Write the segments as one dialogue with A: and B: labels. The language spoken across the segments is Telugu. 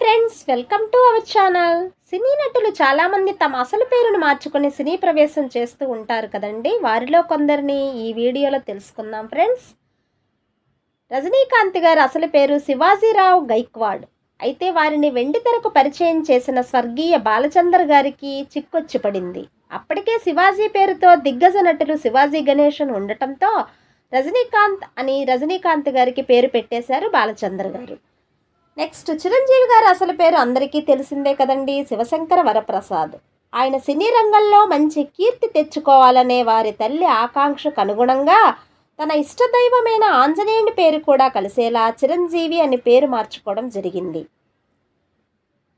A: Friends, welcome to our channel. సినీ నటులు చాలామంది తమ అసలు పేరును మార్చుకుని సినీ ప్రవేశం చేస్తూ ఉంటారు కదండి. వారిలో కొందరిని ఈ వీడియోలో తెలుసుకుందాం ఫ్రెండ్స్. రజనీకాంత్ గారు అసలు పేరు శివాజీరావు గైక్వాడ్. అయితే వారిని వెండితెరకు పరిచయం చేసిన స్వర్గీయ బాలచందర్ గారికి చిక్కొచ్చి పడింది. అప్పటికే శివాజీ పేరుతో దిగ్గజ నటులు శివాజీ గణేషన్ ఉండటంతో రజనీకాంత్ గారికి పేరు పెట్టేశారు బాలచందర్ గారు. నెక్స్ట్, చిరంజీవి గారు అసలు పేరు అందరికీ తెలిసిందే కదండి, శివశంకర వరప్రసాద్. ఆయన సినీ రంగంలో మంచి కీర్తి తెచ్చుకోవాలనే వారి తల్లి ఆకాంక్షకు అనుగుణంగా తన ఇష్టదైవమైన ఆంజనేయుని పేరు కూడా కలిసేలా చిరంజీవి అని పేరు మార్చుకోవడం జరిగింది.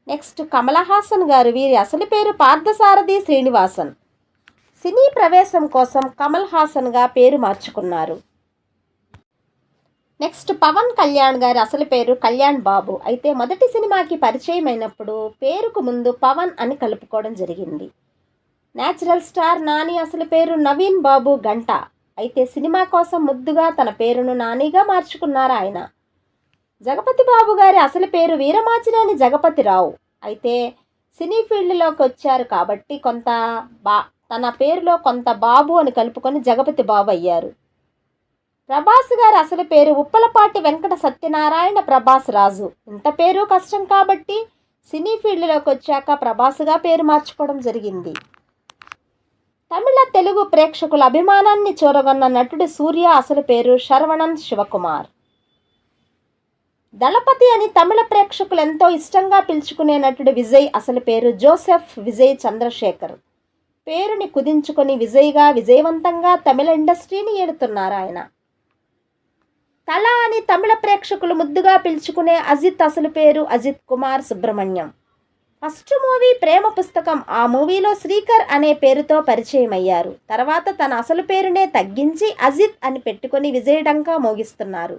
A: నెక్స్ట్, కమల్ హాసన్ గారు. వీరి అసలు పేరు పార్థసారథి శ్రీనివాసన్. సినీ ప్రవేశం కోసం కమల్ హాసన్గా పేరు మార్చుకున్నారు. నెక్స్ట్, పవన్ కళ్యాణ్ గారి అసలు పేరు కళ్యాణ్ బాబు. అయితే మొదటి సినిమాకి పరిచయం అయినప్పుడు పేరుకు ముందు పవన్ అని కలుపుకోవడం జరిగింది. నేచురల్ స్టార్ నాని అసలు పేరు నవీన్ బాబు గంట. అయితే సినిమా కోసం ముద్దుగా తన పేరును నానిగా మార్చుకున్నారు ఆయన. జగపతి బాబు గారి అసలు పేరు వీరమాచినేని జగపతిరావు. అయితే సినీ ఫీల్డ్లోకి వచ్చారు కాబట్టి తన పేరులో కొంత బాబు అని కలుపుకొని జగపతి బాబు అయ్యారు. ప్రభాస్ గారి అసలు పేరు ఉప్పలపాటి వెంకట సత్యనారాయణ ప్రభాస్ రాజు. ఇంత పేరు కష్టం కాబట్టి సినీ ఫీల్డ్లోకి వచ్చాక ప్రభాస్గా పేరు మార్చుకోవడం జరిగింది. తమిళ తెలుగు ప్రేక్షకుల అభిమానాన్ని చూరగొన్న నటుడు సూర్య అసలు పేరు శరవణన్ శివకుమార్. దళపతి అని తమిళ ప్రేక్షకులు ఎంతో ఇష్టంగా పిలుచుకునే నటుడు విజయ్ అసలు పేరు జోసెఫ్ విజయ్ చంద్రశేఖర్. పేరుని కుదించుకొని విజయ్గా విజయవంతంగా తమిళ ఇండస్ట్రీని ఏలుతున్నారు ఆయన. కళ అని తమిళ ప్రేక్షకులు ముద్దుగా పిలుచుకునే అజిత్ అసలు పేరు అజిత్ కుమార్ సుబ్రహ్మణ్యం. ఫస్ట్ మూవీ ప్రేమ పుస్తకం. ఆ మూవీలో శ్రీకర్ అనే పేరుతో పరిచయం అయ్యారు. తర్వాత తన అసలు పేరునే తగ్గించి అజిత్ అని పెట్టుకొని విజయడంకా మోగిస్తున్నారు.